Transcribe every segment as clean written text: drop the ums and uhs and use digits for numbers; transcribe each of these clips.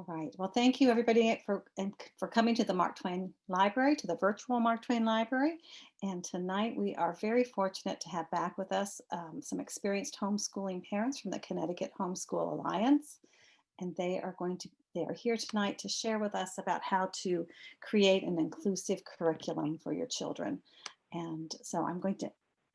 All right. Well, thank you everybody for coming to the Mark Twain Library, to the virtual Mark Twain Library. And tonight we are very fortunate to have back with us some experienced homeschooling parents from the Connecticut Homeschool Alliance. And they are here tonight to share with us about how to create an inclusive curriculum for your children. And so I'm going to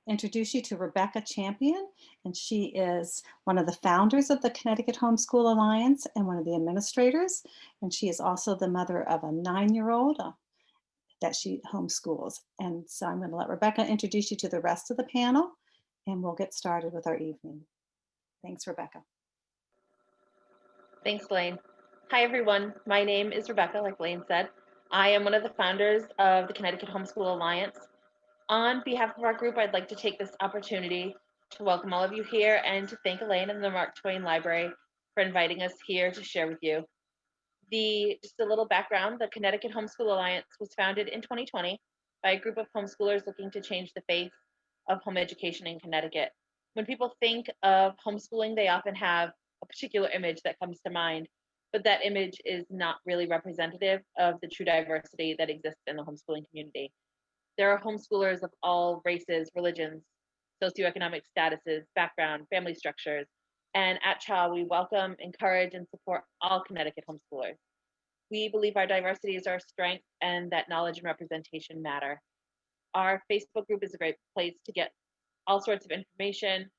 introduce you to Rebecca Champion, and she is one of the founders of the Connecticut Homeschool Alliance and one of the administrators. And she is also the mother of a 9-year-old that she homeschools. And so I'm going to let Rebecca introduce you to the rest of the panel, and we'll get started with our evening. Thanks, Rebecca. Thanks, Blaine. Hi, everyone. My name is Rebecca, like Blaine said. I am one of the founders of the Connecticut Homeschool Alliance. On behalf of our group, I'd like to take this opportunity to welcome all of you here and to thank Elaine and the Mark Twain Library for inviting us here to share with you. Just a little background, the Connecticut Homeschool Alliance was founded in 2020 by a group of homeschoolers looking to change the face of home education in Connecticut. When people think of homeschooling, they often have a particular image that comes to mind, but that image is not really representative of the true diversity that exists in the homeschooling community. There are homeschoolers of all races, religions, socioeconomic statuses, background, family structures, and at CHA, we welcome, encourage, and support all Connecticut homeschoolers. We believe our diversity is our strength and that knowledge and representation matter. Our Facebook group is a great place to get all sorts of information,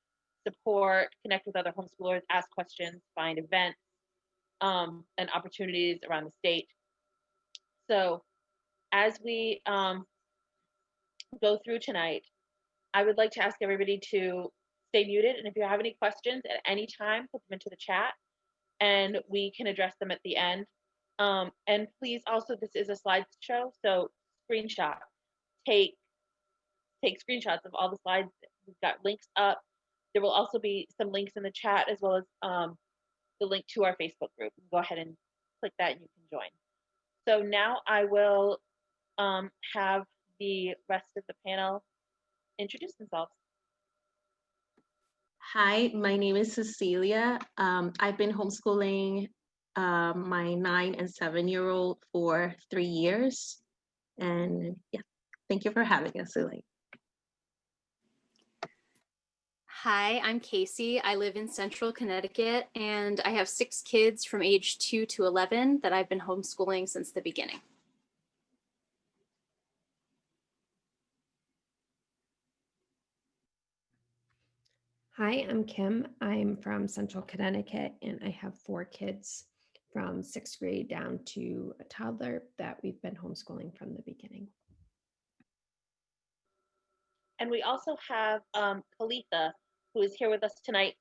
support, connect with other homeschoolers, ask questions, find events, and opportunities around the state. So as we go through tonight, I would like to ask everybody to stay muted, and if you have any questions at any time, put them into the chat and we can address them at the end. And please also, this is a slideshow, so screenshot. Take screenshots of all the slides. We've got links up. There will also be some links in the chat as well as the link to our Facebook group. Go ahead and click that and you can join. So now I will have the rest of the panel introduce themselves. Hi, my name is Cecilia. I've been homeschooling my 9 and 7-year-old for 3 years. And yeah, thank you for having us, Elaine. Hi, I'm Casey. I live in Central Connecticut, and I have 6 kids from age 2 to 11 that I've been homeschooling since the beginning. Hi, I'm Kim. I'm from Central Connecticut, and I have 4 kids from 6th grade down to a toddler that we've been homeschooling from the beginning. And we also have Kalitha, who is here with us tonight,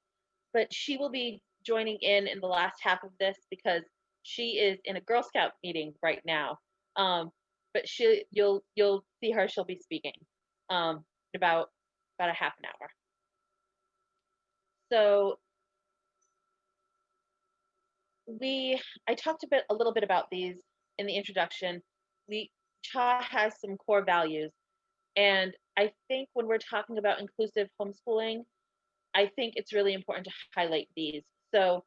but she will be joining in the last half of this because she is in a Girl Scout meeting right now. But you'll see her. She'll be speaking in about a half an hour. So I talked a little bit about these in the introduction. CHA has some core values, and I think when we're talking about inclusive homeschooling, I think it's really important to highlight these. So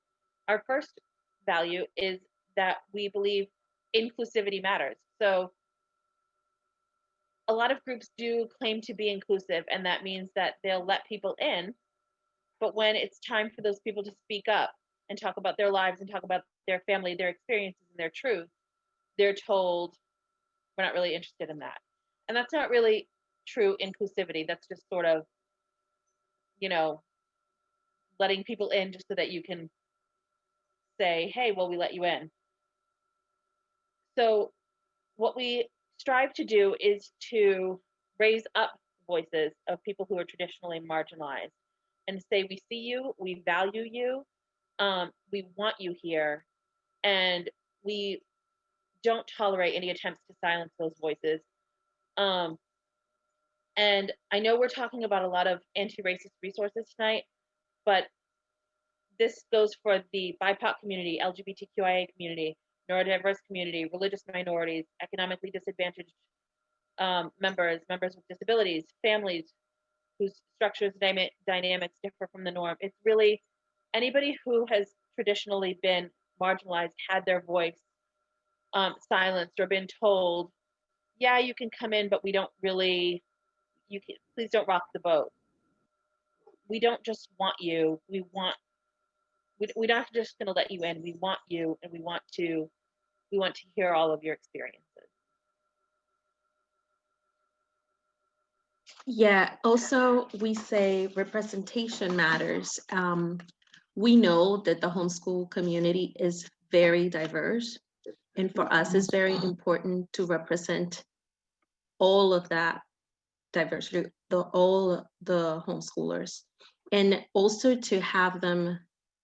our first value is that we believe inclusivity matters. So a lot of groups do claim to be inclusive, and that means that they'll let people in, but when it's time for those people to speak up and talk about their lives and talk about their family, their experiences, and their truth, they're told, we're not really interested in that. And that's not really true inclusivity. That's just sort of, letting people in just so that you can say, hey, well, we let you in. So what we strive to do is to raise up voices of people who are traditionally marginalized and say, we see you, we value you, we want you here, and we don't tolerate any attempts to silence those voices. And I know we're talking about a lot of anti-racist resources tonight, but this goes for the BIPOC community, LGBTQIA community, neurodiverse community, religious minorities, economically disadvantaged members with disabilities, families whose structures dynamics differ from the norm. It's really anybody who has traditionally been marginalized had their voice silenced or been told, yeah, you can come in, but we don't really, please don't rock the boat. We don't just want you, we're not just going to let you in. We want you, and we want to hear all of your experiences. Yeah, also we say representation matters. We know that the homeschool community is very diverse, and for us it's very important to represent all of that diversity, all the homeschoolers, and also to have them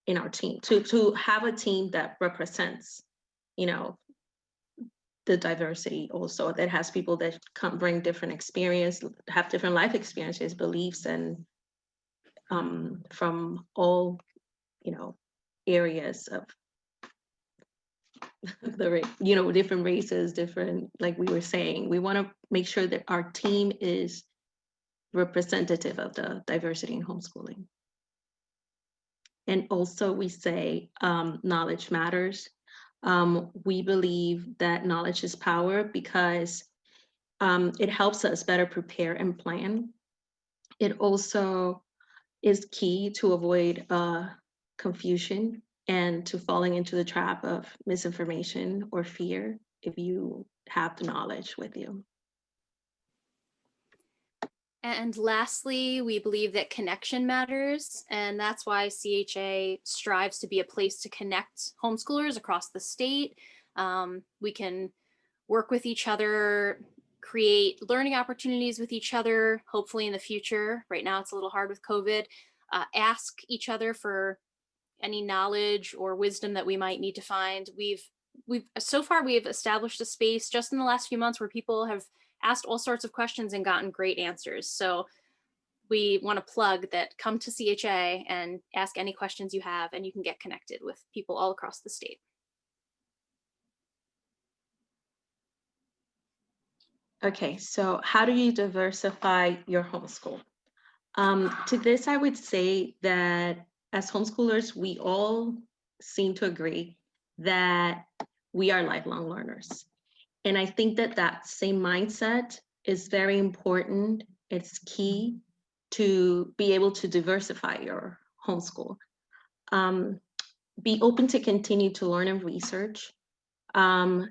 in our team, to have a team that represents, you know, the diversity also, that has people that come bring different experience, have different life experiences, beliefs, and from all, you know, areas of the, you know, different races, different, like we were saying, we want to make sure that our team is representative of the diversity in homeschooling. And also we say knowledge matters. We believe that knowledge is power because it helps us better prepare and plan. It also is key to avoid confusion and to falling into the trap of misinformation or fear if you have the knowledge with you. And lastly, we believe that connection matters, and that's why CHA strives to be a place to connect homeschoolers across the state. We can work with each other, create learning opportunities with each other, hopefully in the future. Right now it's a little hard with COVID. Ask each other for any knowledge or wisdom that we might need to find. We've so far we've established a space just in the last few months where people have asked all sorts of questions and gotten great answers. So we want to plug that, come to CHA and ask any questions you have, and you can get connected with people all across the state. Okay, so how do you diversify your homeschool? To this, I would say that as homeschoolers, we all seem to agree that we are lifelong learners. And I think that that same mindset is very important. It's key to be able to diversify your homeschool. Be open to continue to learn and research, and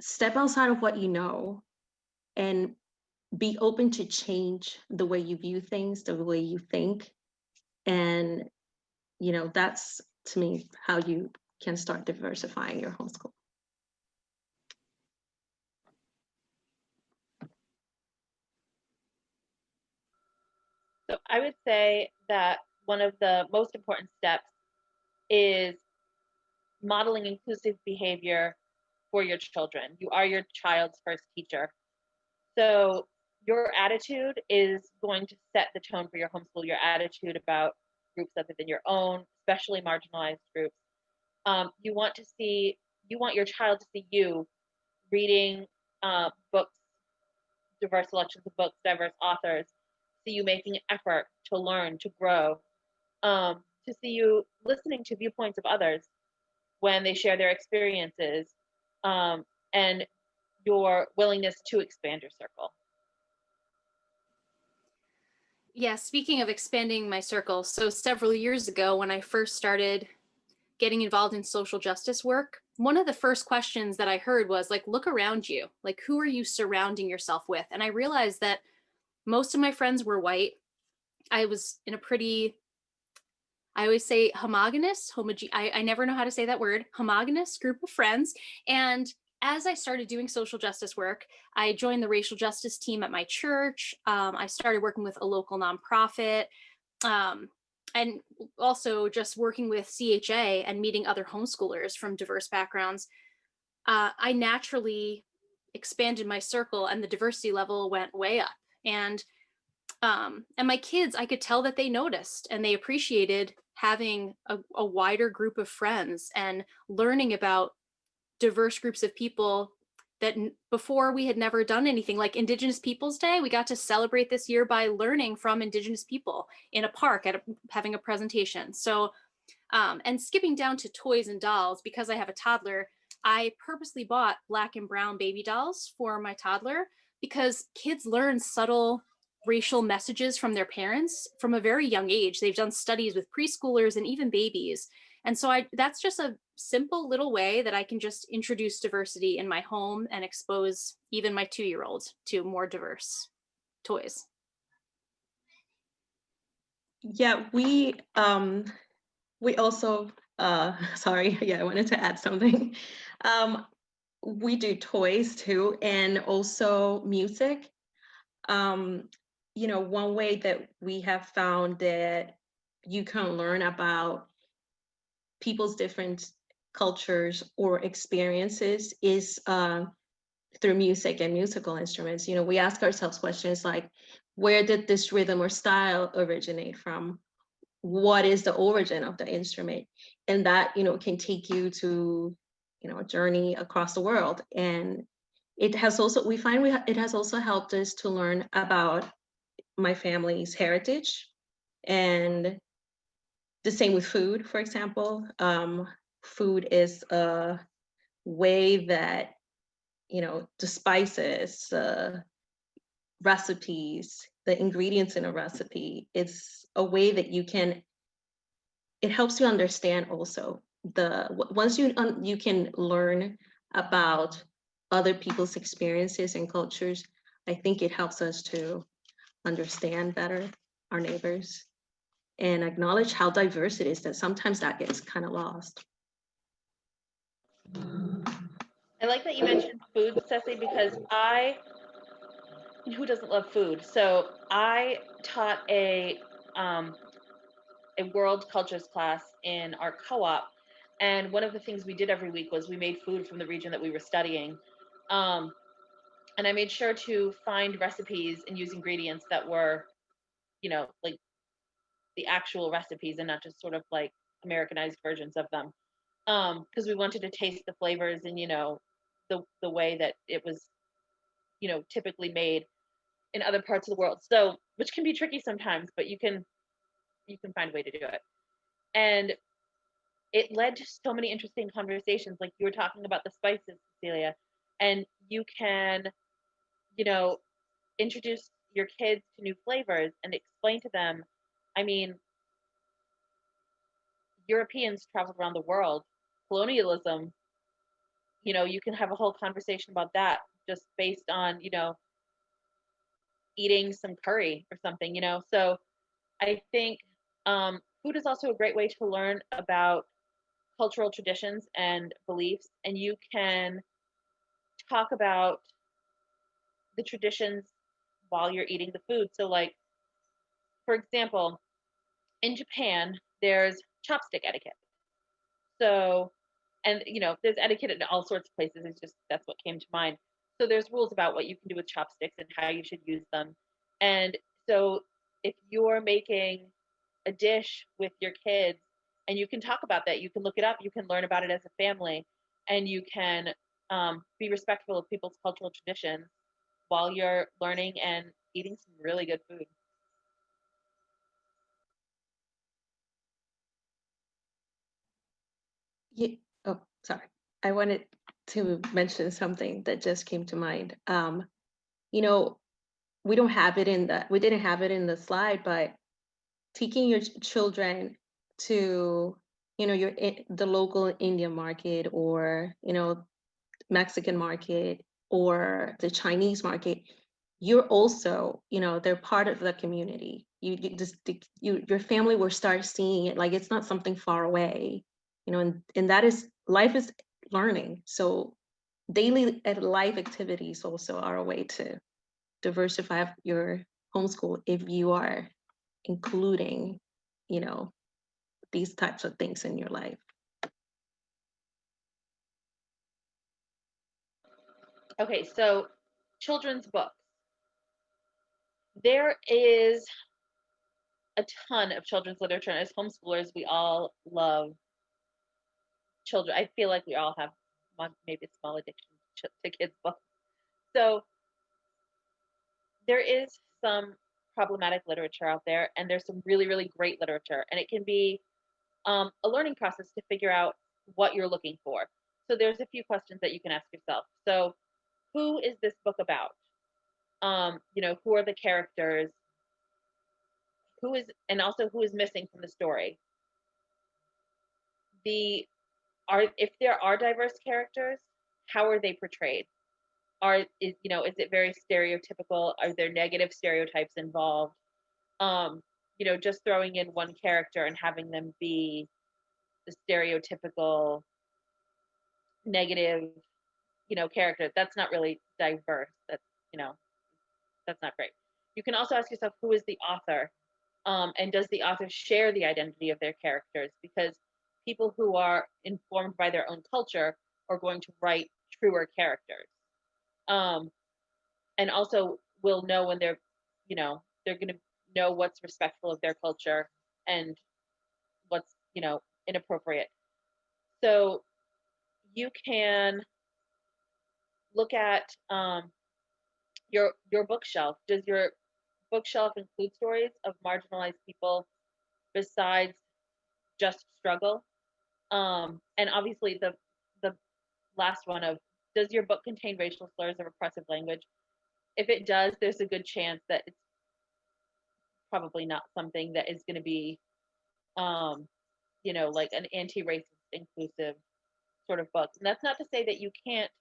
step outside of what you know, and be open to change the way you view things, the way you think. And, you know, that's, to me, how you can start diversifying your homeschool. So I would say that one of the most important steps is modeling inclusive behavior for your children. You are your child's first teacher. So your attitude is going to set the tone for your homeschool, your attitude about groups other than your own, especially marginalized groups. You want your child to see you reading books, diverse selections of books, diverse authors, see you making an effort to learn, to grow, to see you listening to viewpoints of others when they share their experiences, and your willingness to expand your circle. Yeah, speaking of expanding my circle, so several years ago when I first started getting involved in social justice work, one of the first questions that I heard was like, look around you, like who are you surrounding yourself with? And I realized that most of my friends were white. I was in a pretty, I always say homogenous, I never know how to say that word, homogenous group of friends. And as I started doing social justice work, I joined the racial justice team at my church. I started working with a local nonprofit, and also just working with CHA and meeting other homeschoolers from diverse backgrounds. I naturally expanded my circle, and the diversity level went way up. And my kids, I could tell that they noticed and they appreciated having a wider group of friends and learning about diverse groups of people that before we had never done anything. Like Indigenous Peoples Day, we got to celebrate this year by learning from Indigenous people in a park having a presentation. So And skipping down to toys and dolls, because I have a toddler, I purposely bought black and brown baby dolls for my toddler because kids learn subtle racial messages from their parents from a very young age. They've done studies with preschoolers and even babies. And so that's just a simple little way that I can just introduce diversity in my home and expose even my 2-year-old to more diverse toys. Yeah, we also sorry, yeah, I wanted to add something. We do toys too, and also music. One way that we have found that you can learn about people's different cultures or experiences is through music and musical instruments. We ask ourselves questions like, where did this rhythm or style originate from? What is the origin of the instrument? And that, can take you to, a journey across the world. And it has also, it has also helped us to learn about my family's heritage. And the same with food, for example. Food is a way that, the spices, recipes, the ingredients in a recipe, it's a way that it helps you understand also once you can learn about other people's experiences and cultures. I think it helps us to understand better our neighbors and acknowledge how diverse it is, that sometimes that gets kind of lost. I like that you mentioned food, Ceci, because who doesn't love food? So I taught a world cultures class in our co-op, and one of the things we did every week was we made food from the region that we were studying. And I made sure to find recipes and use ingredients that were, like the actual recipes and not just sort of like Americanized versions of them. Because we wanted to taste the flavors and, the way that it was, typically made in other parts of the world. So, which can be tricky sometimes, but you can find a way to do it. And it led to so many interesting conversations. Like you were talking about the spices, Cecilia, and you can, you know, introduce your kids to new flavors and explain to them. I mean, Europeans traveled around the world. Colonialism, you can have a whole conversation about that just based on, eating some curry or something, So I think food is also a great way to learn about cultural traditions and beliefs, and you can talk about the traditions while you're eating the food. So, like, for example, in Japan, there's chopstick etiquette. So, and there's etiquette in all sorts of places. It's just that's what came to mind. So there's rules about what you can do with chopsticks and how you should use them. And so if you're making a dish with your kids and you can talk about that, you can look it up, you can learn about it as a family, and you can be respectful of people's cultural traditions while you're learning and eating some really good food. Yeah. Oh, sorry. I wanted to mention something that just came to mind. You know, we didn't have it in the slide, but taking your children to, the local Indian market, or, Mexican market, or the Chinese market, you're also, they're part of the community. Your family will start seeing it like it's not something far away, and that is, life is learning. So daily life activities also are a way to diversify your homeschool if you are including, these types of things in your life. Okay, so children's books. There is a ton of children's literature, and as homeschoolers, we all love children. I feel like we all have maybe a small addiction to kids' books. So there is some problematic literature out there, and there's some really, really great literature, and it can be a learning process to figure out what you're looking for. So there's a few questions that you can ask yourself. So who is this book about? Who are the characters? And also who is missing from the story? If there are diverse characters, how are they portrayed? Is it very stereotypical? Are there negative stereotypes involved? Just throwing in one character and having them be the stereotypical negative, character, that's not really diverse. That's not great. You can also ask yourself, who is the author? And does the author share the identity of their characters? Because people who are informed by their own culture are going to write truer characters. And also will know when they're going to know what's respectful of their culture and what's, inappropriate. So you can look at your bookshelf. Does your bookshelf include stories of marginalized people besides just struggle? And obviously the last one of, does your book contain racial slurs or oppressive language? If it does, there's a good chance that it's probably not something that is going to be, like an anti-racist, inclusive sort of book. And that's not to say that you can't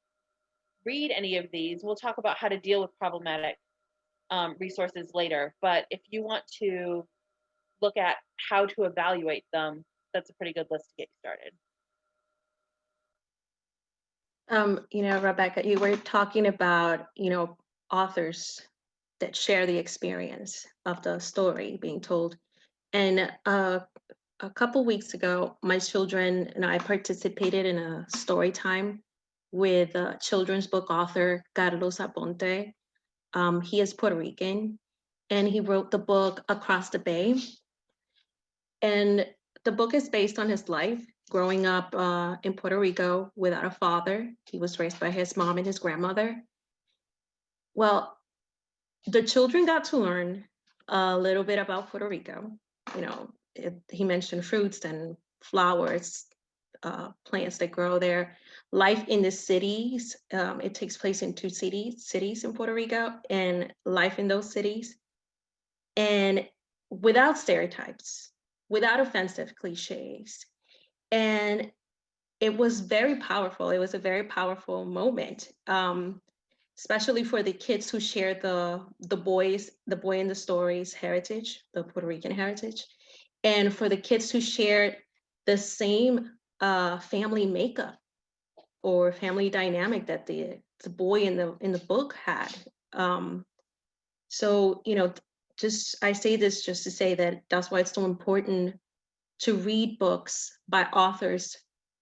read any of these. We'll talk about how to deal with problematic resources later. But if you want to look at how to evaluate them, that's a pretty good list to get you started. Rebecca, you were talking about, authors that share the experience of the story being told. And a couple weeks ago, my children and I participated in a story time with a children's book author, Carlos Aponte. He is Puerto Rican, and he wrote the book Across the Bay. And the book is based on his life growing up in Puerto Rico without a father. He was raised by his mom and his grandmother. Well, the children got to learn a little bit about Puerto Rico. He mentioned fruits and flowers, plants that grow there. Life in the cities, it takes place in two cities in Puerto Rico, and life in those cities. And without stereotypes, without offensive cliches. And it was very powerful. It was a very powerful moment, especially for the kids who shared the boy in the story's heritage, the Puerto Rican heritage, and for the kids who shared the same family makeup or family dynamic that the boy in the book had. So I say this just to say that that's why it's so important to read books by authors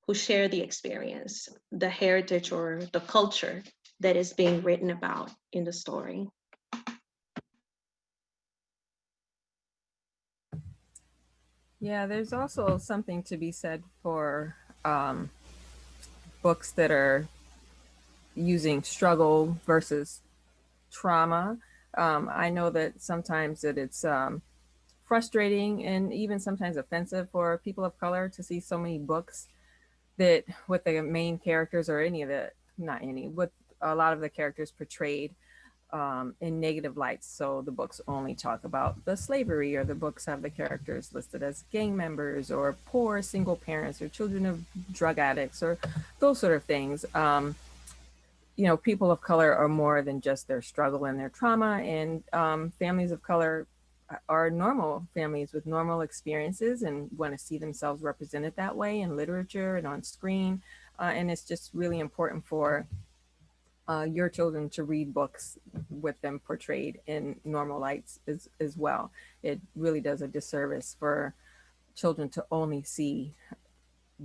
who share the experience, the heritage or the culture that is being written about in the story. Yeah, there's also something to be said for books that are using struggle versus trauma. I know that sometimes it's frustrating and even sometimes offensive for people of color to see so many books that with the main characters or with a lot of the characters portrayed in negative lights. So the books only talk about the slavery, or the books have the characters listed as gang members or poor single parents or children of drug addicts or those sort of things. People of color are more than just their struggle and their trauma, and families of color are normal families with normal experiences and want to see themselves represented that way in literature and on screen. And it's just really important for your children to read books with them portrayed in normal lights as well. It really does a disservice for children to only see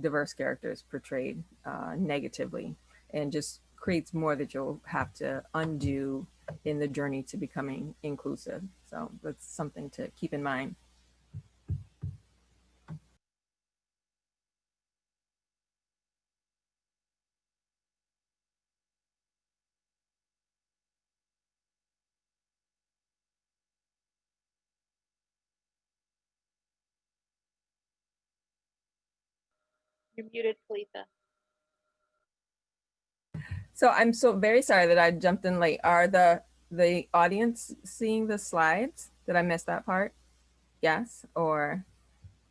diverse characters portrayed negatively, and just creates more that you'll have to undo in the journey to becoming inclusive. So that's something to keep in mind. You're muted, Kalitha. So I'm so very sorry that I jumped in late. Are the audience seeing the slides? Did I miss that part? Yes, or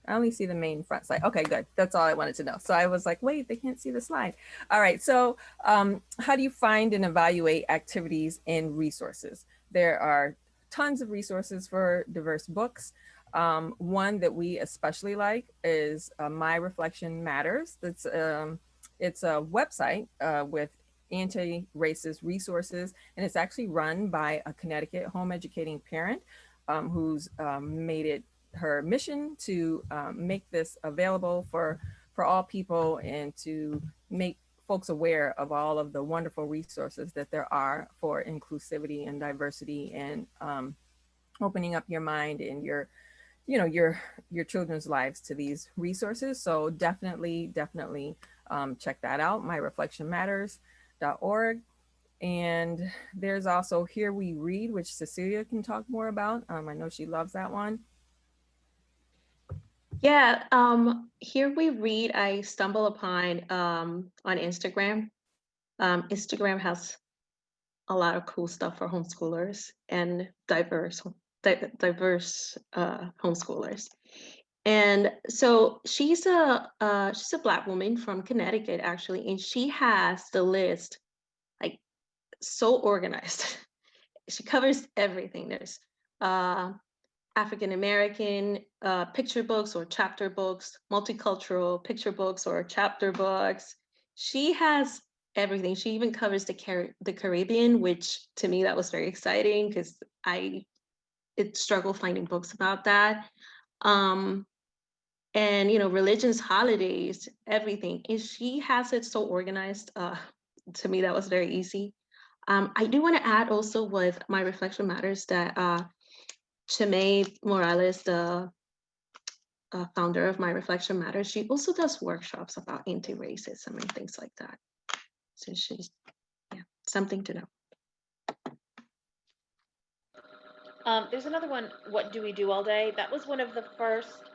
I only see the main front slide. Okay, good. That's all I wanted to know. So I was like, wait, they can't see the slide. All right. So how do you find and evaluate activities and resources? There are tons of resources for diverse books. One that we especially like is My Reflection Matters. It's a website with anti-racist resources, and it's actually run by a Connecticut home educating parent who's made it her mission to make this available for all people and to make folks aware of all of the wonderful resources that there are for inclusivity and diversity and opening up your mind and your children's lives to these resources. So definitely check that out, myreflectionmatters.org. And there's also Here We Read, which Cecilia can talk more about. I know she loves that one. Yeah, Here We Read, I stumble upon on Instagram. Instagram has a lot of cool stuff for homeschoolers and diverse homeschoolers. And so she's a Black woman from Connecticut, actually, and she has the list like so organized. She covers everything. There's African American picture books or chapter books, multicultural picture books or chapter books. She has everything. She even covers the Caribbean, which to me that was very exciting because I struggle finding books about that. And religions, holidays, everything. And she has it so organized. To me, that was very easy. I do want to add also with My Reflection Matters that Chimay Morales, the founder of My Reflection Matters, she also does workshops about anti-racism and things like that. So she's, yeah, something to know. There's another one, What Do We Do All Day? That was one of the first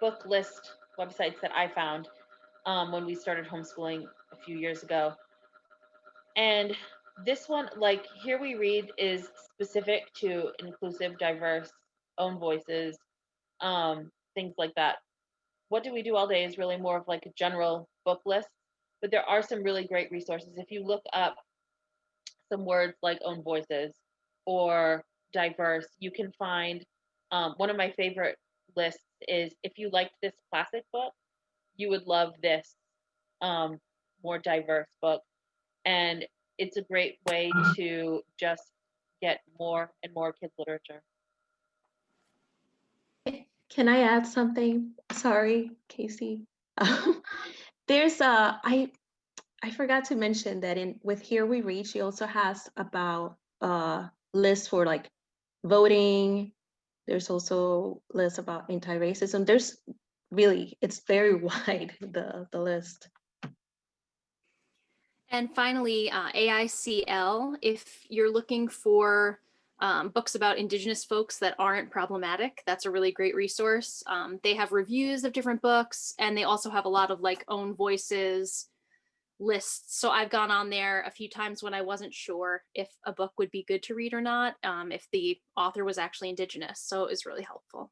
book list websites that I found when we started homeschooling a few years ago. And this one, like Here We Read, is specific to inclusive, diverse, own voices, things like that. What Do We Do All Day is really more of like a general book list, but there are some really great resources. If you look up some words like own voices or diverse, you can find one of my favorite lists is if you liked this classic book, you would love this more diverse book. And it's a great way to just get more and more kids literature. Can I add something? Sorry, Casey. There's I forgot to mention that with Here We Read, she also has about lists for like voting. There's also lists about anti-racism. There's really, it's very wide, the list. And finally, AICL, if you're looking for books about Indigenous folks that aren't problematic, that's a really great resource. They have reviews of different books, and they also have a lot of like own voices lists. So I've gone on there a few times when I wasn't sure if a book would be good to read or not, if the author was actually Indigenous. So it was really helpful.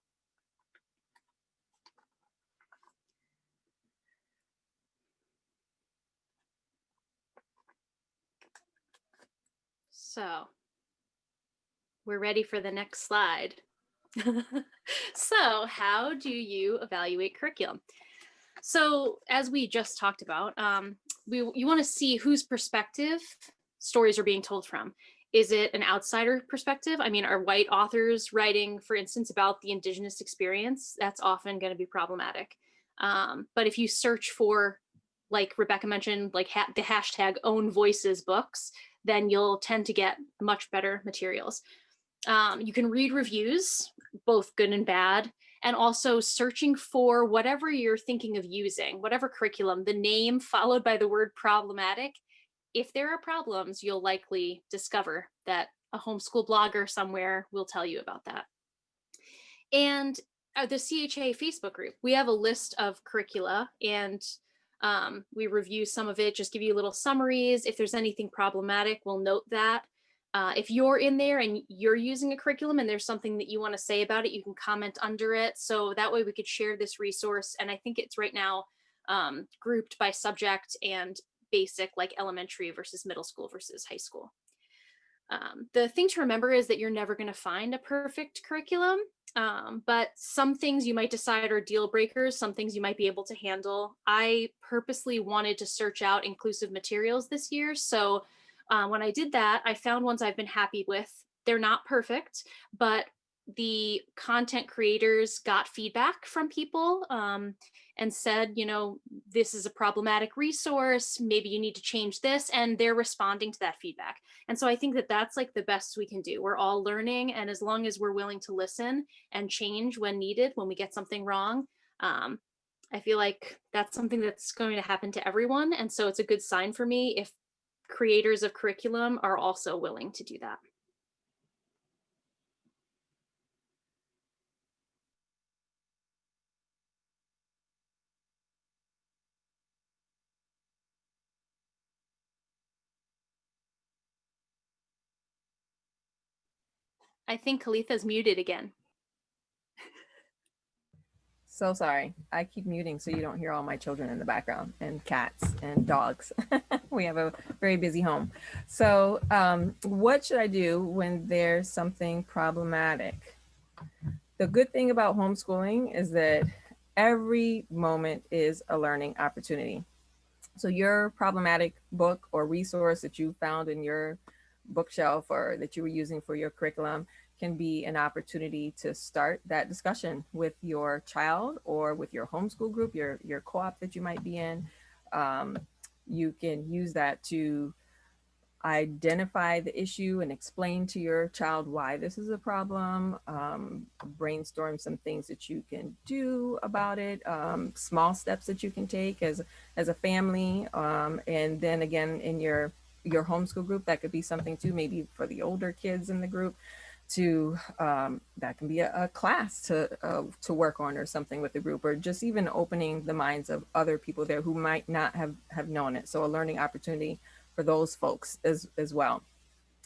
So we're ready for the next slide. So how do you evaluate curriculum? So as we just talked about, you want to see whose perspective stories are being told from. Is it an outsider perspective? I mean, are white authors writing, for instance, about the Indigenous experience? That's often going to be problematic. But if you search for, like Rebecca mentioned, like the hashtag own voices books, then you'll tend to get much better materials. You can read reviews, both good and bad, and also searching for whatever you're thinking of using, whatever curriculum, the name followed by the word problematic. If there are problems, you'll likely discover that a homeschool blogger somewhere will tell you about that. And The CHA Facebook group. We have a list of curricula, and we review some of it, just give you little summaries. If there's anything problematic, we'll note that. If you're in there and you're using a curriculum and there's something that you want to say about it, you can comment under it. So that way we could share this resource. And I think it's right now grouped by subject and basic, like elementary versus middle school versus high school. The thing to remember is that you're never going to find a perfect curriculum, but some things you might decide are deal breakers, some things you might be able to handle. I purposely wanted to search out inclusive materials this year. So when I did that, I found ones I've been happy with. They're not perfect, but the content creators got feedback from people and said, you know, this is a problematic resource, maybe you need to change this, and they're responding to that feedback. And so I think that that's like the best we can do. We're all learning, and as long as we're willing to listen and change when needed, when we get something wrong, I feel like that's something that's going to happen to everyone. And so it's a good sign for me if creators of curriculum are also willing to do that. I think Kalitha's muted again. So sorry. I keep muting so you don't hear all my children in the background, and cats and dogs. We have a very busy home. So what should I do when there's something problematic? The good thing about homeschooling is that every moment is a learning opportunity. So your problematic book or resource that you found in your bookshelf or that you were using for your curriculum can be an opportunity to start that discussion with your child or with your homeschool group, your co-op that you might be in. You can use that to identify the issue and explain to your child why this is a problem, brainstorm some things that you can do about it, small steps that you can take as a family, and then again in your homeschool group, that could be something too, maybe for the older kids in the group, to that can be a class to work on or something with the group, or just even opening the minds of other people there who might not have known it. So a learning opportunity for those folks as well.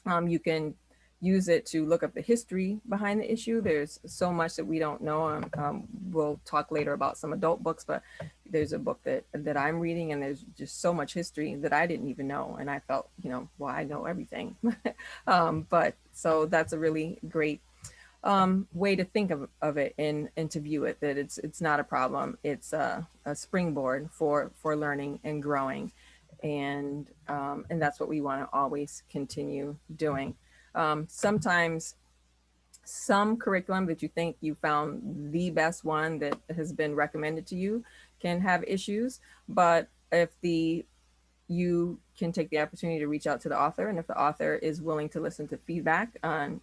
You can use it to look up the history behind the issue. There's so much that we don't know. We'll talk later about some adult books, but there's a book that I'm reading, and there's just so much history that I didn't even know. And I felt, you know, well, I know everything. But so that's a really great way to think of it and to view it, that it's not a problem. It's a springboard for learning and growing. And that's what we want to always continue doing. Sometimes some curriculum that you think you found the best one that has been recommended to you can have issues, but if you can take the opportunity to reach out to the author, and if the author is willing to listen to feedback and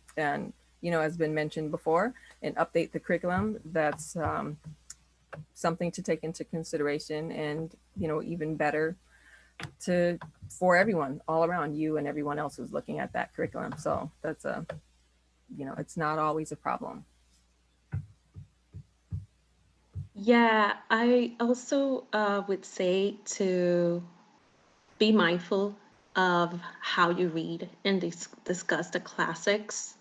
you know, has been mentioned before, and update the curriculum, that's something to take into consideration, and you know, even better for everyone all around you and everyone else who's looking at that curriculum. So that's you know, it's not always a problem. Yeah, I also would say to be mindful of how you read and discuss the classics.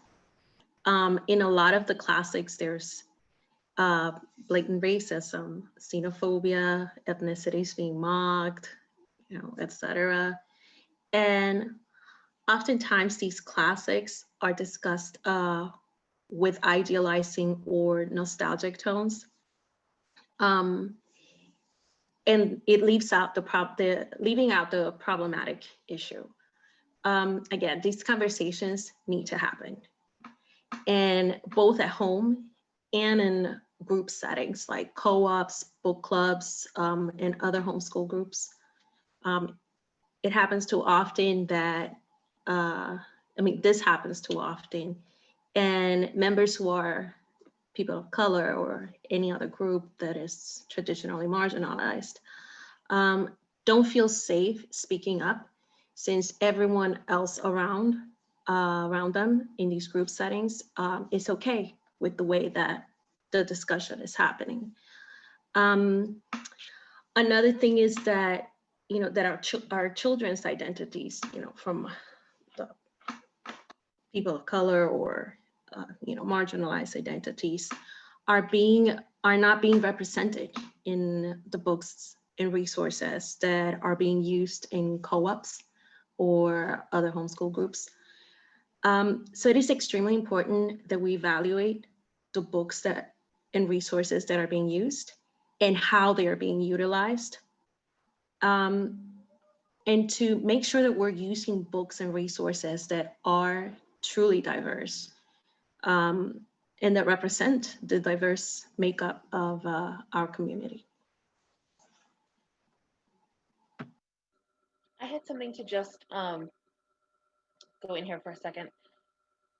In a lot of the classics, there's blatant racism, xenophobia, ethnicities being mocked, you know, etc. And oftentimes these classics are discussed with idealizing or nostalgic tones. And it leaves out leaving out the problematic issue. Again, these conversations need to happen, and both at home and in group settings like co-ops, book clubs, and other homeschool groups. It happens too often that, this happens too often, and members who are people of color or any other group that is traditionally marginalized don't feel safe speaking up, since everyone else around them in these group settings is okay with the way that the discussion is happening. Another thing is that, that our children's identities, from the people of color or, marginalized identities are not being represented in the books and resources that are being used in co-ops or other homeschool groups. So it is extremely important that we evaluate the books and resources that are being used and how they are being utilized. And to make sure that we're using books and resources that are truly diverse, and that represent the diverse makeup of our community. I had something to just go in here for a second.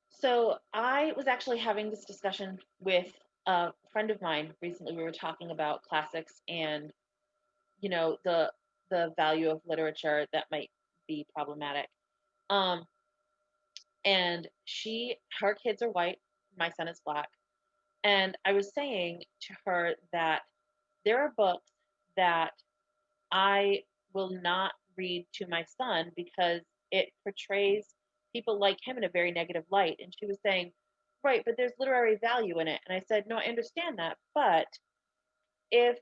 So I was actually having this discussion with a friend of mine recently. We were talking about classics and, the value of literature that might be problematic. And her kids are white, my son is Black. And I was saying to her that there are books that I will not read to my son because it portrays people like him in a very negative light. And she was saying, right, but there's literary value in it. And I said, no, I understand that. But if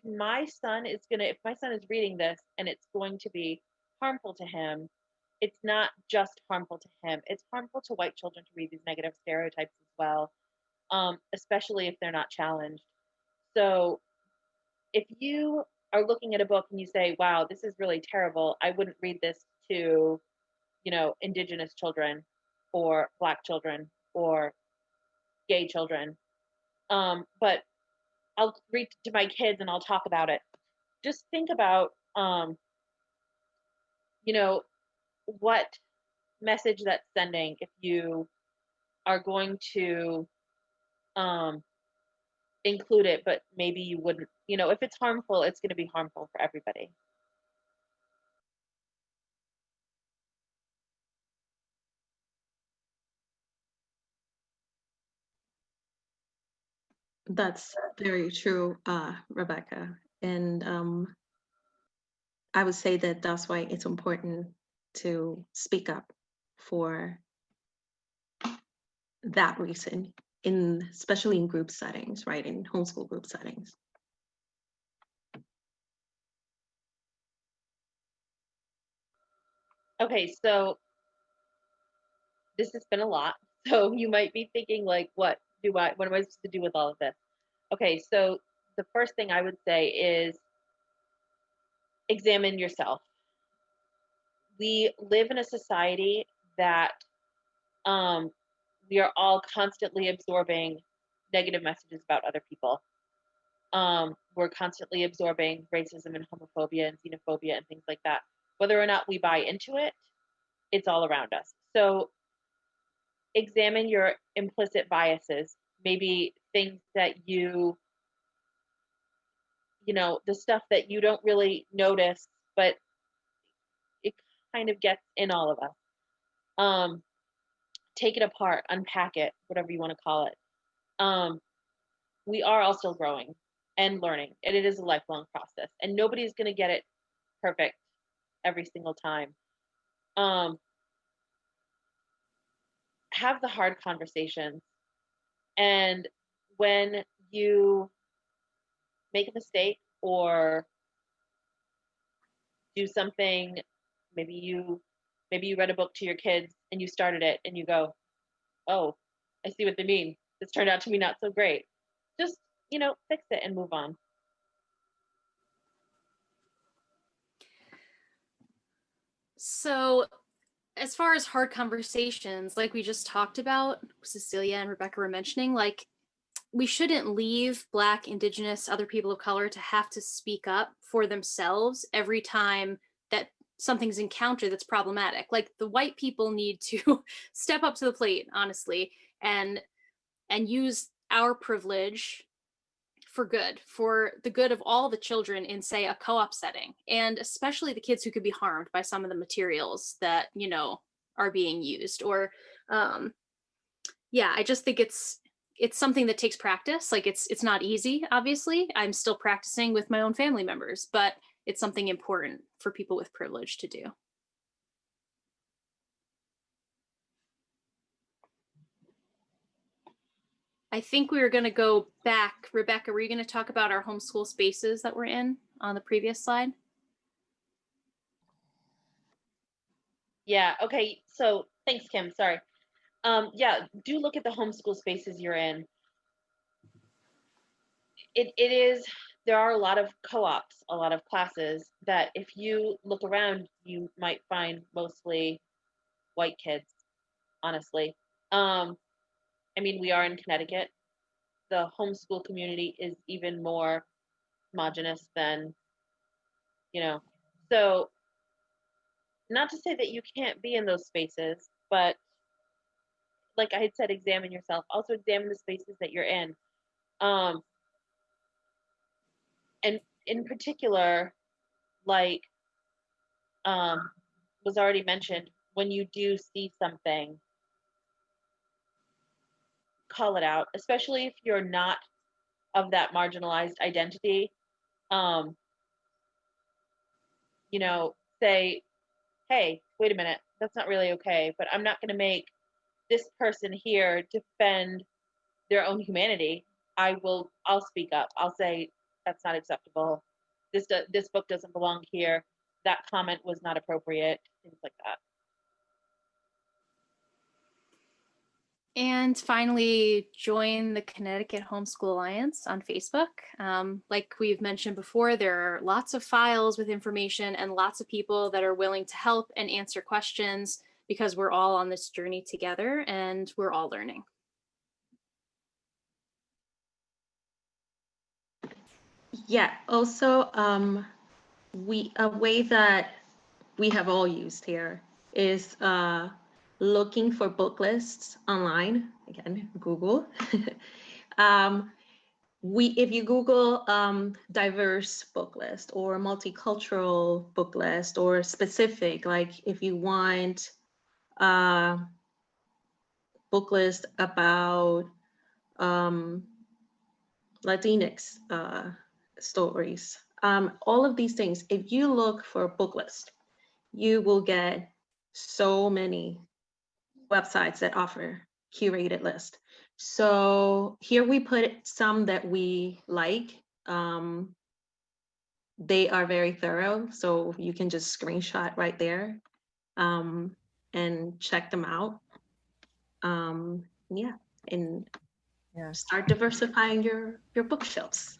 my son is reading this and it's going to be harmful to him, it's not just harmful to him. It's harmful to white children to read these negative stereotypes as well, especially if they're not challenged. So if you are looking at a book and you say, wow, this is really terrible, I wouldn't read this to, Indigenous children or Black children or gay children. But I'll read to my kids and I'll talk about it. Just think about, what message that's sending if you are going to include it, but maybe you wouldn't, if it's harmful, it's going to be harmful for everybody. That's very true, Rebecca. And I would say that that's why it's important to speak up for that reason, especially in group settings, right? In homeschool group settings. Okay, so this has been a lot. So you might be thinking like, what am I supposed to do with all of this? Okay, so the first thing I would say is examine yourself. We live in a society that we are all constantly absorbing negative messages about other people. We're constantly absorbing racism and homophobia and xenophobia and things like that. Whether or not we buy into it, it's all around us. So examine your implicit biases, maybe things that the stuff that you don't really notice, but it kind of gets in all of us. Take it apart, unpack it, whatever you want to call it. We are all still growing and learning, and it is a lifelong process, and nobody's going to get it perfect every single time. Have the hard conversations, and when you make a mistake or do something, maybe you read a book to your kids and you started it and you go, oh, I see what they mean, this turned out to be not so great. Just fix it and move on. So as far as hard conversations, like we just talked about, Cecilia and Rebecca were mentioning, like we shouldn't leave Black, Indigenous, other people of color to have to speak up for themselves every time that something's encountered that's problematic. Like the white people need to step up to the plate, honestly, and use our privilege for the good of all the children in, say, a co-op setting, and especially the kids who could be harmed by some of the materials that are being used. Or I just think it's it's something that takes practice. Like it's not easy, obviously. I'm still practicing with my own family members, but it's something important for people with privilege to do. I think we were going to go back. Rebecca, were you going to talk about our homeschool spaces that we're in on the previous slide? Yeah, okay. So thanks, Kim. Sorry. Yeah, do look at the homeschool spaces you're in. There are a lot of co-ops, a lot of classes that if you look around, you might find mostly white kids, honestly. I mean, we are in Connecticut. The homeschool community is even more homogenous than, so not to say that you can't be in those spaces, but like I had said, examine yourself. Also examine the spaces that you're in. And in particular, like was already mentioned, when you do see something, call it out, especially if you're not of that marginalized identity. Um, say, hey, wait a minute, that's not really okay, but I'm not going to make this person here defend their own humanity. I'll speak up. I'll say that's not acceptable. This book doesn't belong here. That comment was not appropriate. Things like that. And finally, join the Connecticut Homeschool Alliance on Facebook. Like we've mentioned before, there are lots of files with information and lots of people that are willing to help and answer questions because we're all on this journey together and we're all learning. Yeah, also, a way that we have all used here is looking for book lists online, again, Google. If you Google diverse book list or multicultural book list or specific, like if you want a book list about Latinx stories, all of these things, if you look for a book list, you will get so many websites that offer curated list. So here we put some that we like. They are very thorough, so you can just screenshot right there and check them out. Yeah, and start diversifying your bookshelves.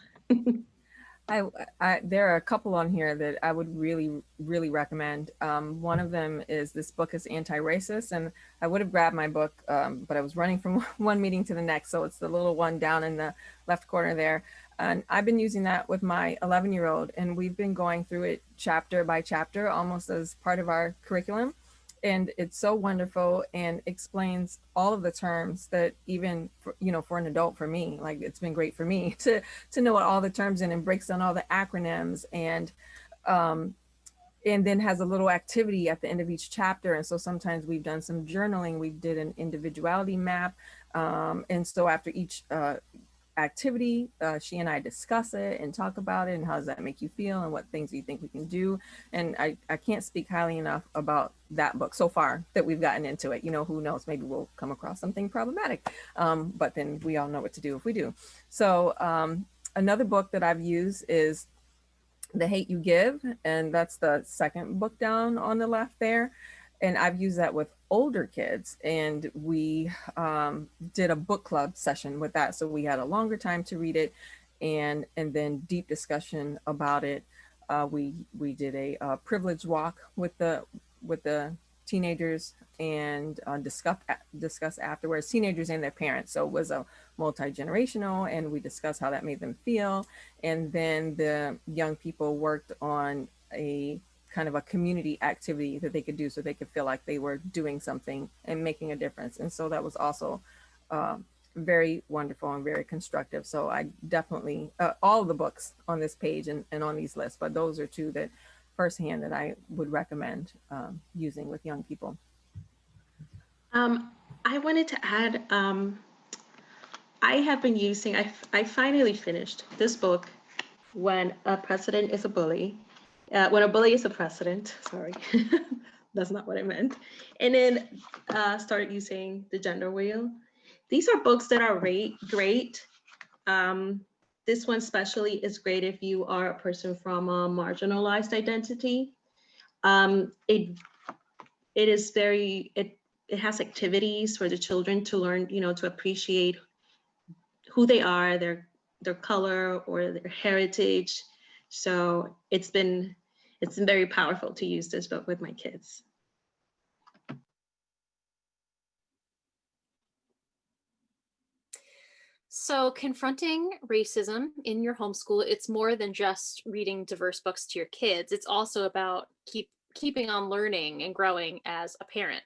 There are a couple on here that I would really, really recommend. One of them is, this book is Anti-Racist, and I would have grabbed my book, but I was running from one meeting to the next, so it's the little one down in the left corner there. And I've been using that with my 11-year-old, and we've been going through it chapter by chapter, almost as part of our curriculum. And it's so wonderful and explains all of the terms that even for an adult, for me, like it's been great for me to know what all the terms in, and breaks down all the acronyms, and then has a little activity at the end of each chapter. And so sometimes we've done some journaling, we did an individuality map, and so after each activity, she and I discuss it and talk about it, and how does that make you feel, and what things do you think we can do. And I can't speak highly enough about that book so far that we've gotten into it. Who knows, maybe we'll come across something problematic, but then we all know what to do if we do. So another book that I've used is The Hate You Give, and that's the second book down on the left there. And I've used that with older kids, and we did a book club session with that. So we had a longer time to read it, and then deep discussion about it. We did a privilege walk with the teenagers, and discuss afterwards, teenagers and their parents. So it was a multi-generational, and we discussed how that made them feel. And then the young people worked on a kind of a community activity that they could do, so they could feel like they were doing something and making a difference. And so that was also very wonderful and very constructive. So I definitely, all of the books on this page and on these lists, but those are two that firsthand that I would recommend using with young people. I wanted to add, I have been using, I finally finished this book, When a President is a Bully. When a Bully is a President, sorry. That's not what I meant. And then started using The Gender Wheel. These are books that are great. This one especially is great if you are a person from a marginalized identity. It is very, it has activities for the children to learn, you know, to appreciate who they are, their color or their heritage. So it's been very powerful to use this book with my kids. So confronting racism in your homeschool, it's more than just reading diverse books to your kids. It's also about keeping on learning and growing as a parent.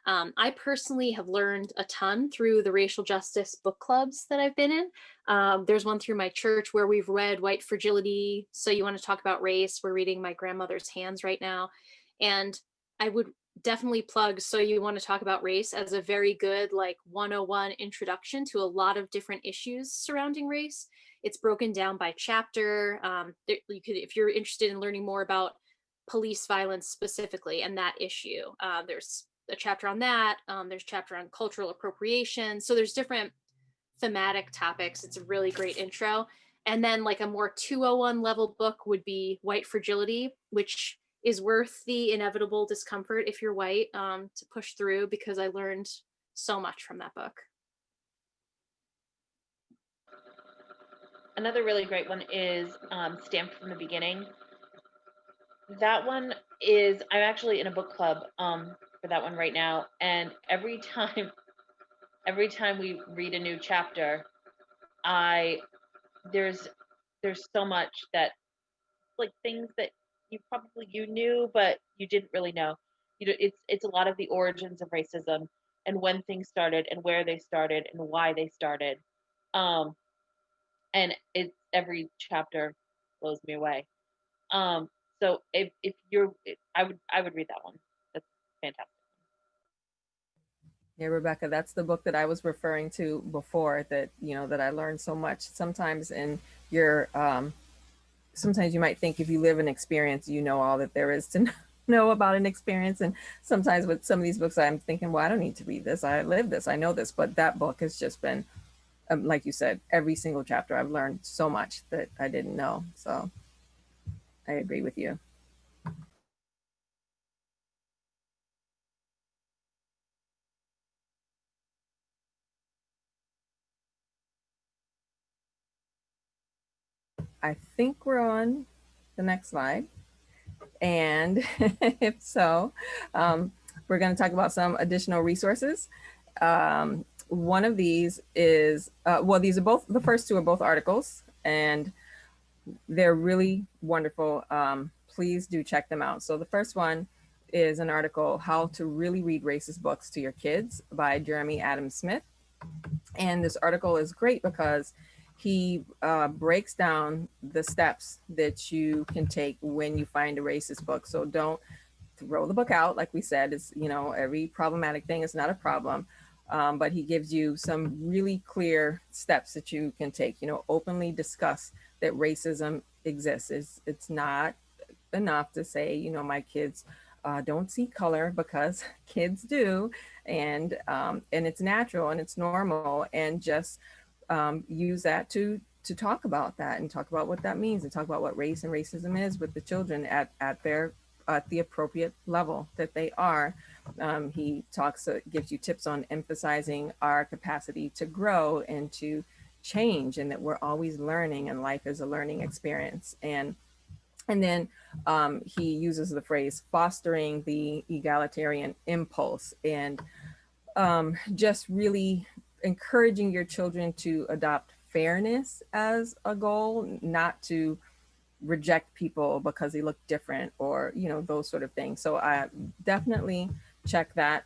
I personally have learned a ton through the racial justice book clubs that I've been in. There's one through my church where we've read White Fragility. So you want to talk about race? We're reading My Grandmother's Hands right now. And I would definitely plug So You Want to Talk About Race as a very good like 101 introduction to a lot of different issues surrounding race. It's broken down by chapter. You could, if you're interested in learning more about police violence specifically and that issue, there's a chapter on that. There's a chapter on cultural appropriation. So there's different thematic topics. It's a really great intro. And then like a more 201 level book would be White Fragility, which is worth the inevitable discomfort if you're white, to push through, because I learned so much from that book. Another really great one is Stamped from the Beginning. That one is, I'm actually in a book club for that one right now, and every time we read a new chapter, there's so much that, like, things that you knew but you didn't really know. You know, it's a lot of the origins of racism and when things started and where they started and why they started. And every chapter blows me away. So if you're, I would read that one. That's fantastic. Yeah, Rebecca, that's the book that I was referring to before, that, you know, that I learned so much. Sometimes in your, sometimes you might think if you live an experience, you know all that there is to know about an experience. And sometimes with some of these books, I'm thinking, well, I don't need to read this. I live this, I know this. But that book has just been, like you said, every single chapter I've learned so much that I didn't know. So I agree with you. I think we're on the next slide. And if so, we're going to talk about some additional resources. One of these is, well, these are both, the first two are both articles, and they're really wonderful. Please do check them out. So the first one is an article, How to Really Read Racist Books to Your Kids by Jeremy Adams Smith. And this article is great because he breaks down the steps that you can take when you find a racist book. So don't throw the book out. Like we said, it's, you know, every problematic thing is not a problem. But he gives you some really clear steps that you can take. You know, openly discuss that racism exists. It's not enough to say, you know, my kids don't see color, because kids do, and it's natural and it's normal, and just use that to talk about that and talk about what that means and talk about what race and racism is with the children at the appropriate level that they are. He gives you tips on emphasizing our capacity to grow and to change, and that we're always learning, and life is a learning experience. And then he uses the phrase fostering the egalitarian impulse, and just really encouraging your children to adopt fairness as a goal, not to reject people because they look different, or, you know, those sort of things. So I definitely check that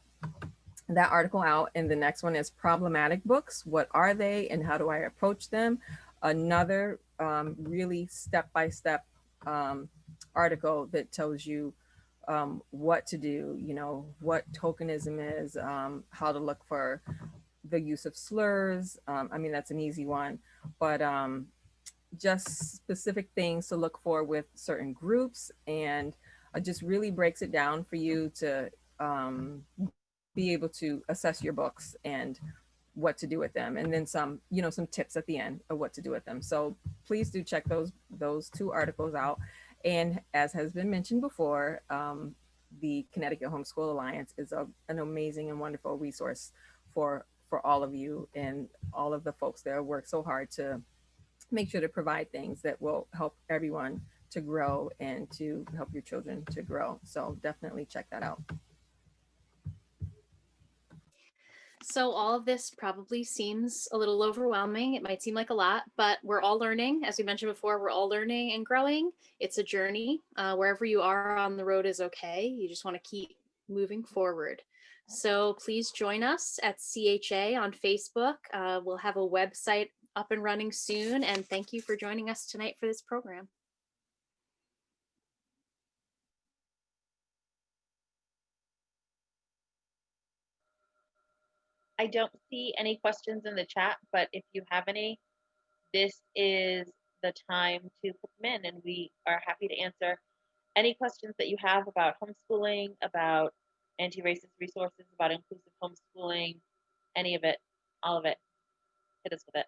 article out. And the next one is Problematic Books. What are they and how do I approach them? Another really step-by-step article that tells you what to do, you know, what tokenism is, how to look for the use of slurs. I mean, that's an easy one, but just specific things to look for with certain groups, and just really breaks it down for you to be able to assess your books and what to do with them, and then some, you know, some tips at the end of what to do with them. So please do check those 2 articles out. And as has been mentioned before, the Connecticut Homeschool Alliance is an amazing and wonderful resource for all of you and all of the folks that work so hard to make sure to provide things that will help everyone to grow and to help your children to grow. So definitely check that out. So all of this probably seems a little overwhelming. It might seem like a lot, but we're all learning. As we mentioned before, we're all learning and growing. It's a journey. Wherever you are on the road is okay. You just want to keep moving forward. So please join us at CHA on Facebook. We'll have a website up and running soon. And thank you for joining us tonight for this program. I don't see any questions in the chat, but if you have any, this is the time to put them in, and we are happy to answer any questions that you have about homeschooling, about anti-racist resources, about inclusive homeschooling, any of it, all of it. Hit us with it.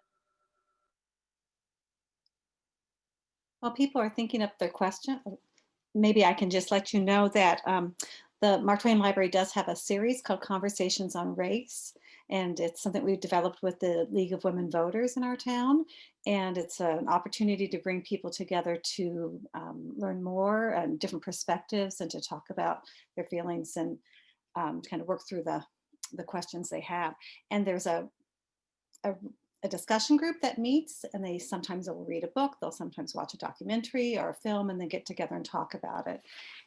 While people are thinking up their question, maybe I can just let you know that the Mark Twain Library does have a series called Conversations on Race, and it's something we've developed with the League of Women Voters in our town. And it's an opportunity to bring people together to learn more and different perspectives, and to talk about their feelings and kind of work through the questions they have. And there's a discussion group that meets, and they sometimes will read a book, they'll sometimes watch a documentary or a film, and then get together and talk about it.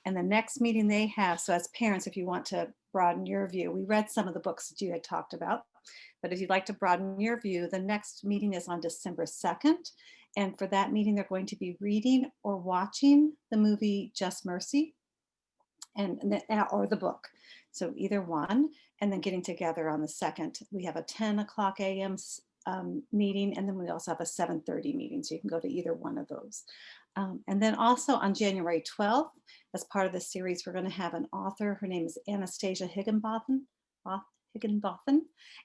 And the next meeting they have, so as parents, if you want to broaden your view, we read some of the books that you had talked about, but if you'd like to broaden your view, the next meeting is on December 2nd. And for that meeting, they're going to be reading or watching the movie Just Mercy, or the book. So either one, and then getting together on the 2nd. We have a 10 o'clock a.m. Meeting, and then we also have a 7:30 meeting, so you can go to either one of those. And then also on January 12th, as part of the series, we're going to have an author. Her name is Anastasia Higginbotham,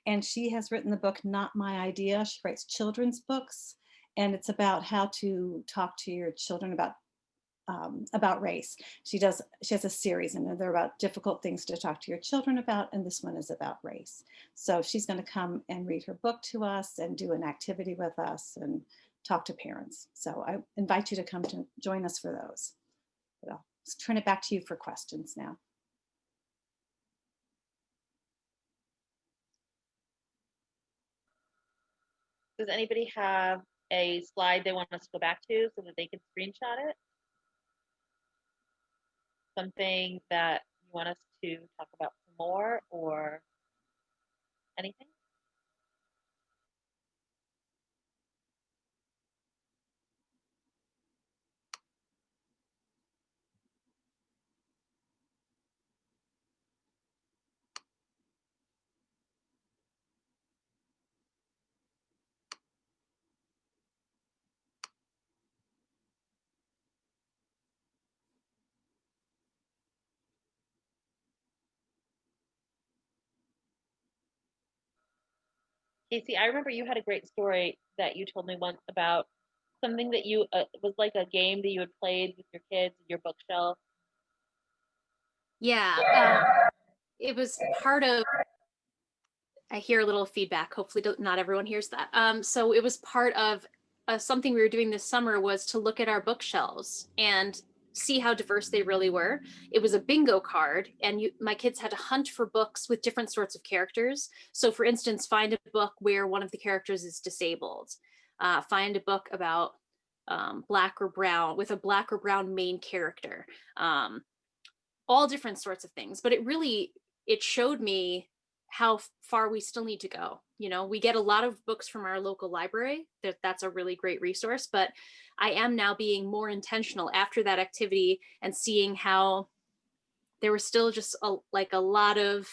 and she has written the book Not My Idea. She writes children's books, and it's about how to talk to your children about race. She has a series, and they're about difficult things to talk to your children about, and this one is about race. So she's going to come and read her book to us and do an activity with us and talk to parents. So I invite you to come to join us for those. But I'll turn it back to you for questions now. Does anybody have a slide they want us to go back to so that they can screenshot it? Something that you want us to talk about more, or anything? Casey, I remember you had a great story that you told me once about something that you was like a game that you had played with your kids, your bookshelf. Yeah, it was part of, I hear a little feedback. Hopefully not everyone hears that. So it was part of something we were doing this summer, was to look at our bookshelves and see how diverse they really were. It was a bingo card, and my kids had to hunt for books with different sorts of characters. So for instance, find a book where one of the characters is disabled. Find a book about black or brown, with a black or brown main character. All different sorts of things. But it showed me how far we still need to go. You know, we get a lot of books from our local library. That's a really great resource, but I am now being more intentional after that activity and seeing how there was still just a lot of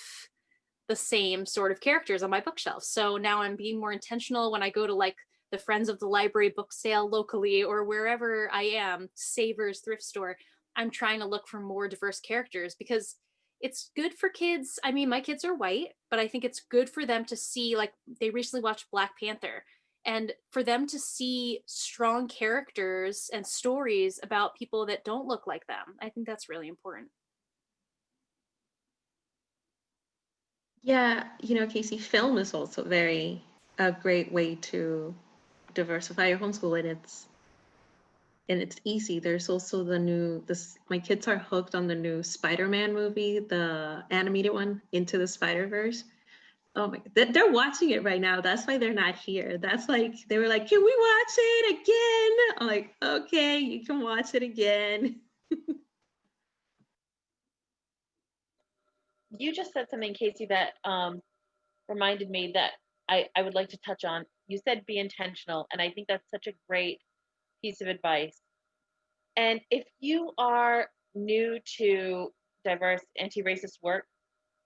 the same sort of characters on my bookshelf. So now I'm being more intentional when I go to like the Friends of the Library book sale locally or wherever I am, Savers thrift store. I'm trying to look for more diverse characters because it's good for kids. I mean, my kids are white, but I think it's good for them to see, like, they recently watched Black Panther, and for them to see strong characters and stories about people that don't look like them. I think that's really important. Yeah, Casey, film is also a great way to diversify your homeschool, and it's easy. There's also my kids are hooked on the new Spider-Man movie, the animated one, Into the Spider-Verse. Oh my, they're watching it right now. That's why they're not here. That's like, they were like, can we watch it again? I'm like, okay, you can watch it again. You just said something, Casey, that reminded me that I would like to touch on. You said be intentional, and I think that's such a great piece of advice. And if you are new to diverse anti-racist work,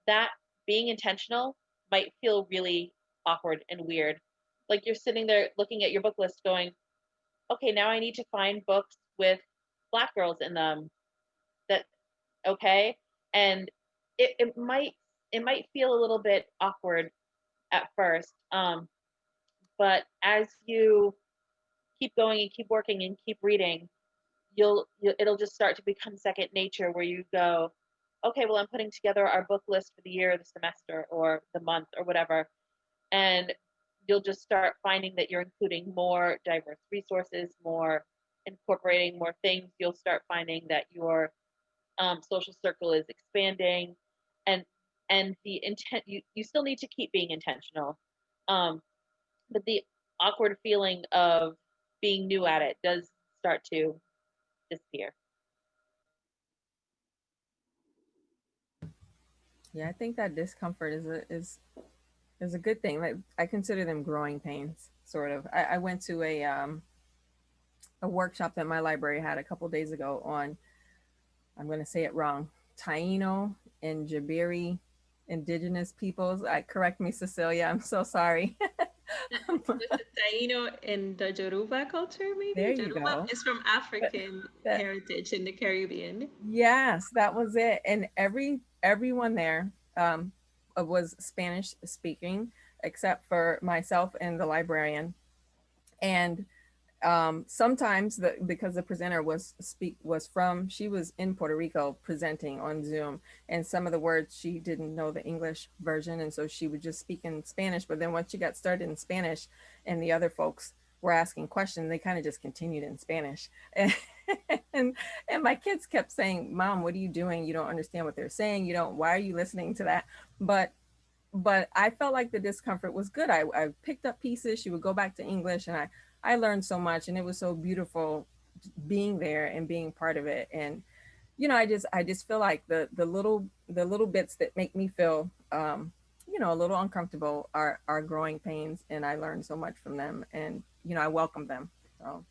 that being intentional might feel really awkward and weird. Like you're sitting there looking at your book list going, okay, now I need to find books with Black girls in them. That okay? And it might feel a little bit awkward at first. But as you keep going and keep working and keep reading, it'll just start to become second nature where you go, okay, well, I'm putting together our book list for the year, the semester, or the month, or whatever. And you'll just start finding that you're including more diverse resources, more incorporating more things. You'll start finding that your social circle is expanding, and the intent, you still need to keep being intentional, but the awkward feeling of being new at it does start to disappear. Yeah, I think that discomfort is a good thing. Like, I consider them growing pains, sort of. I went to a workshop that my library had a couple days ago on, I'm going to say it wrong, Taino and Jabiri indigenous peoples. Correct me, Cecilia. I'm so sorry. Taino in the Yoruba culture, maybe? There you Yoruba go. is from African heritage in the Caribbean. Yes, that was it. And everyone there was Spanish speaking, except for myself and the librarian. And sometimes because the presenter she was in Puerto Rico presenting on Zoom, and some of the words she didn't know the English version, and so she would just speak in Spanish. But then once she got started in Spanish and the other folks were asking questions, they kind of just continued in Spanish. And my kids kept saying, "Mom, what are you doing? You don't understand what they're saying. Why are you listening to that?" But I felt like the discomfort was good. I picked up pieces. She would go back to English, and I learned so much, and it was so beautiful being there and being part of it. And I just feel like the little bits that make me feel a little uncomfortable are growing pains, and I learned so much from them, and I welcome them. So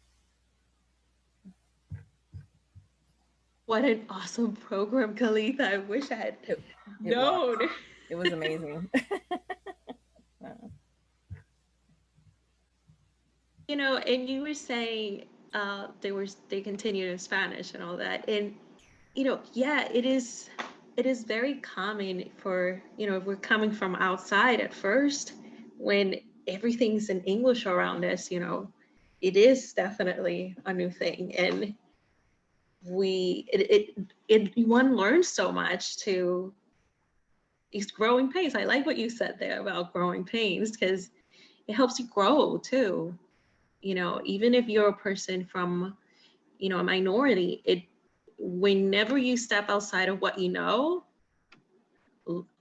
What an awesome program, Kalitha. I wish I had known. It was amazing. And you were saying they continued in Spanish and all that. And yeah, it is very common for, if we're coming from outside at first, when everything's in English around us, it is definitely a new thing. And one learns so much to these growing pains. I like what you said there about growing pains, because it helps you grow too. Even if you're a person from, a minority, whenever you step outside of what a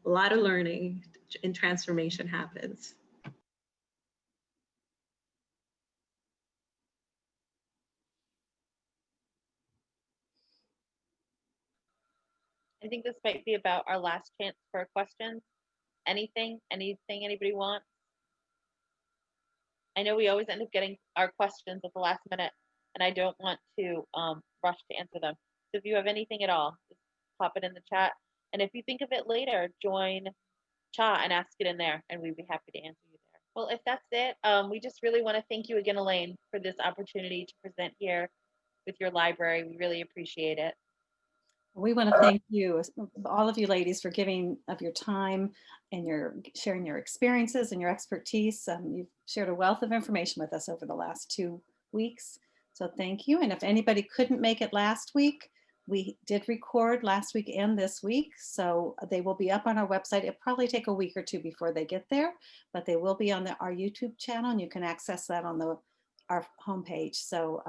lot of learning and transformation happens. I think this might be about our last chance for questions. Anything anybody wants? I know we always end up getting our questions at the last minute, and I don't want to rush to answer them. So if you have anything at all, just pop it in the chat. And if you think of it later, join chat and ask it in there, and we'd be happy to answer you there. Well, if that's it, we just really want to thank you again, Elaine, for this opportunity to present here with your library. We really appreciate it. We want to thank you, all of you ladies, for giving of your time and your sharing your experiences and your expertise. You've shared a wealth of information with us over the last 2 weeks. So thank you. And if anybody couldn't make it last week, we did record last week and this week. So they will be up on our website. It'll probably take a week or two before they get there, but they will be on our YouTube channel, and you can access that on our homepage. So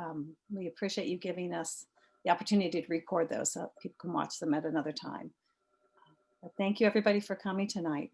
we appreciate you giving us the opportunity to record those so people can watch them at another time. But thank you everybody for coming tonight.